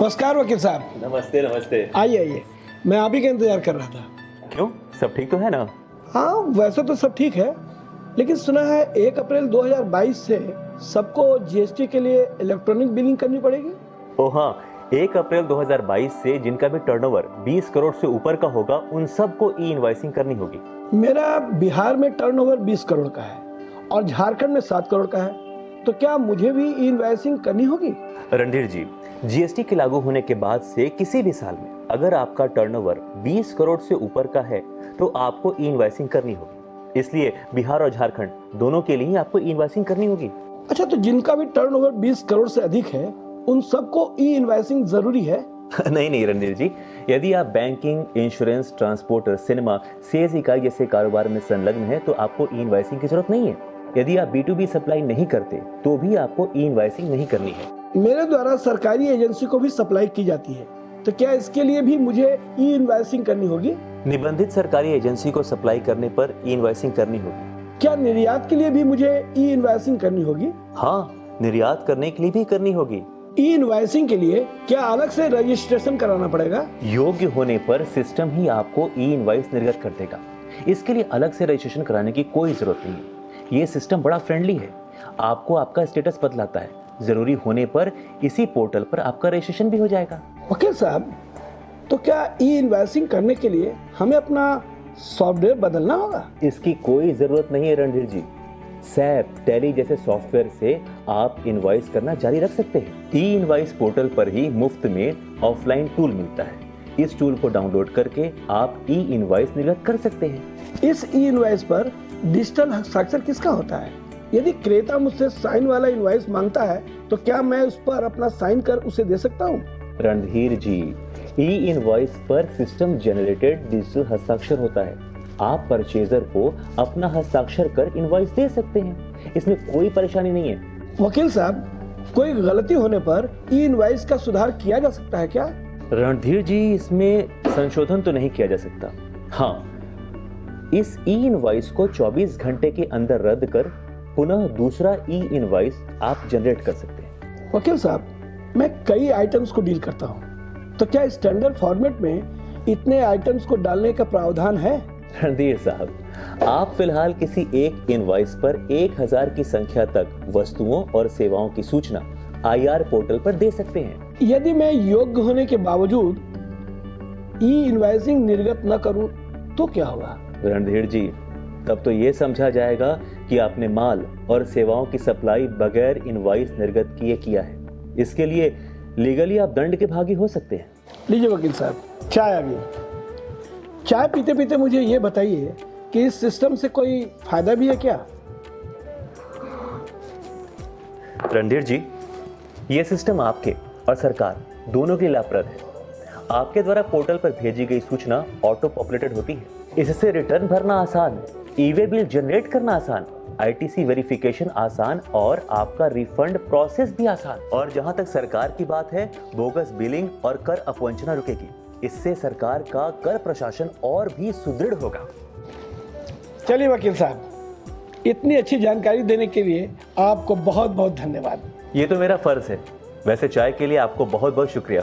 नमस्कार वकील साहब। नमस्ते नमस्ते। आइए आइए, मैं आप ही का इंतजार कर रहा था। क्यों, सब ठीक तो है ना? हाँ, वैसे तो सब ठीक है, लेकिन सुना है 1 अप्रैल 2022 से सबको जीएसटी के लिए इलेक्ट्रॉनिक बिलिंग करनी पड़ेगी। ओह हाँ, 1 अप्रैल 2022 से जिनका भी टर्नओवर 20 करोड़ से ऊपर का होगा उन सबको ई इनवॉइसिंग करनी होगी। मेरा बिहार में टर्नओवर 20 करोड़ का है और झारखंड में 7 करोड़ का है, तो क्या मुझे भी ई इनवॉइसिंग करनी होगी? रणधीर जी, जीएसटी के लागू होने के बाद से किसी भी साल में अगर आपका टर्नओवर 20 करोड़ से ऊपर का है तो आपको ई इनवॉइसिंग करनी होगी। इसलिए बिहार और झारखंड दोनों के लिए आपको ई इनवॉइसिंग करनी होगी। अच्छा, तो जिनका भी टर्नओवर 20 करोड़ से अधिक है उन सबको ई इनवॉइसिंग जरूरी है? नहीं रणधीर जी, यदि आप banking, insurance, transport, cinema, sales इकाई जैसे कारोबार में संलग्न है तो आपको ई इनवॉइसिंग की जरूरत नहीं है। यदि आप B2B सप्लाई नहीं करते तो भी आपको ई इनवॉइसिंग नहीं करनी है। मेरे द्वारा सरकारी एजेंसी को भी सप्लाई की जाती है, तो क्या इसके लिए भी मुझे ई इनवॉइसिंग करनी होगी? निबंधित सरकारी एजेंसी को सप्लाई करने पर ई इनवॉइसिंग करनी होगी। क्या निर्यात के लिए भी मुझे ई इनवॉइसिंग करनी होगी? हाँ, निर्यात करने के लिए भी करनी होगी। ई इनवॉइसिंग के लिए क्या अलग से रजिस्ट्रेशन कराना पड़ेगा? योग्य होने पर सिस्टम ही आपको ई इनवॉइस निर्गत कर देगा। इसके लिए अलग से रजिस्ट्रेशन कराने की कोई जरूरत नहीं है। ये सिस्टम बड़ा फ्रेंडली है, आपको आपका स्टेटस बतलाता है। जरूरी होने पर इसी पोर्टल पर आपका रजिस्ट्रेशन भी हो जाएगा। वकील साहब, तो क्या ई इनवॉइसिंग करने के लिए हमें अपना सॉफ्टवेयर बदलना होगा? इसकी कोई जरूरत नहीं है रणधीर जी। सैप, टैली जैसे सॉफ्टवेयर से आप इनवॉइस करना जारी रख सकते हैं। ई इनवॉइस पोर्टल पर ही मुफ्त में ऑफलाइन टूल मिलता है। इस टूल को डाउनलोड करके आप ई इनवॉइस निर्गत कर सकते हैं। इस ई इनवॉइस पर डिजिटल हस्ताक्षर किसका होता है? यदि क्रेता मुझसे साइन वाला इनवॉइस मांगता है तो क्या मैं उस पर अपना साइन कर उसे दे सकता हूँ? रणधीर जी, ई इनवॉइस पर सिस्टम जनरेटेड डिजिटल हस्ताक्षर होता है। आप परचेजर को अपना हस्ताक्षर कर इनवॉइस दे सकते हैं, इसमें कोई परेशानी नहीं है। वकील साहब, कोई गलती होने पर ई इनवॉइस का सुधार किया जा सकता है क्या? रणधीर जी, इसमें संशोधन तो नहीं किया जा सकता। हाँ, इस ई इनवॉइस को 24 घंटे के अंदर रद्द कर पुनः दूसरा ई इनवॉइस आप जनरेट कर सकते हैं। वकील साहब, मैं कई आइटम्स को डील करता हूँ, तो क्या स्टैंडर्ड फॉर्मेट में इतने आइटम्स को डालने का प्रावधान है? रणधीर साहब, आप फिलहाल किसी एक इनवॉइस पर 1000 की संख्या तक वस्तुओं और सेवाओं की सूचना IR पोर्टल पर दे सकते हैं। यदि मैं योग्य होने के बावजूद ई इनवॉइसिंग निर्गत न करूं तो क्या होगा? रणधीर जी, तब तो ये समझा जाएगा कि आपने माल और सेवाओं की सप्लाई बगैर इनवॉइस निर्गत किए किया है। इसके लिए लीगली आप दंड के भागी हो सकते हैं। लीजिए वकील साहब, चाय आ गई। चाय पीते पीते मुझे ये बताइए कि इस सिस्टम से कोई फायदा भी है क्या? रणधीर जी, ये सिस्टम आपके और सरकार दोनों के लिए लाभप्रद है। आपके द्वारा पोर्टल पर भेजी गई सूचना ऑटो पॉपुलेटेड होती है। इससे रिटर्न भरना आसान, ई-वे बिल जनरेट करना आसान, ITC वेरिफिकेशन आसान और आपका रिफंड प्रोसेस भी आसान। और जहां तक सरकार की बात है, बोगस बिलिंग और कर अपवंचना रुकेगी। इससे सरकार का कर प्रशासन और भी सुदृढ़ होगा। चलिए वकील साहब, इतनी अच्छी जानकारी देने के लिए आपको बहुत बहुत धन्यवाद। ये तो मेरा फर्ज है। वैसे चाय के लिए आपको बहुत बहुत शुक्रिया।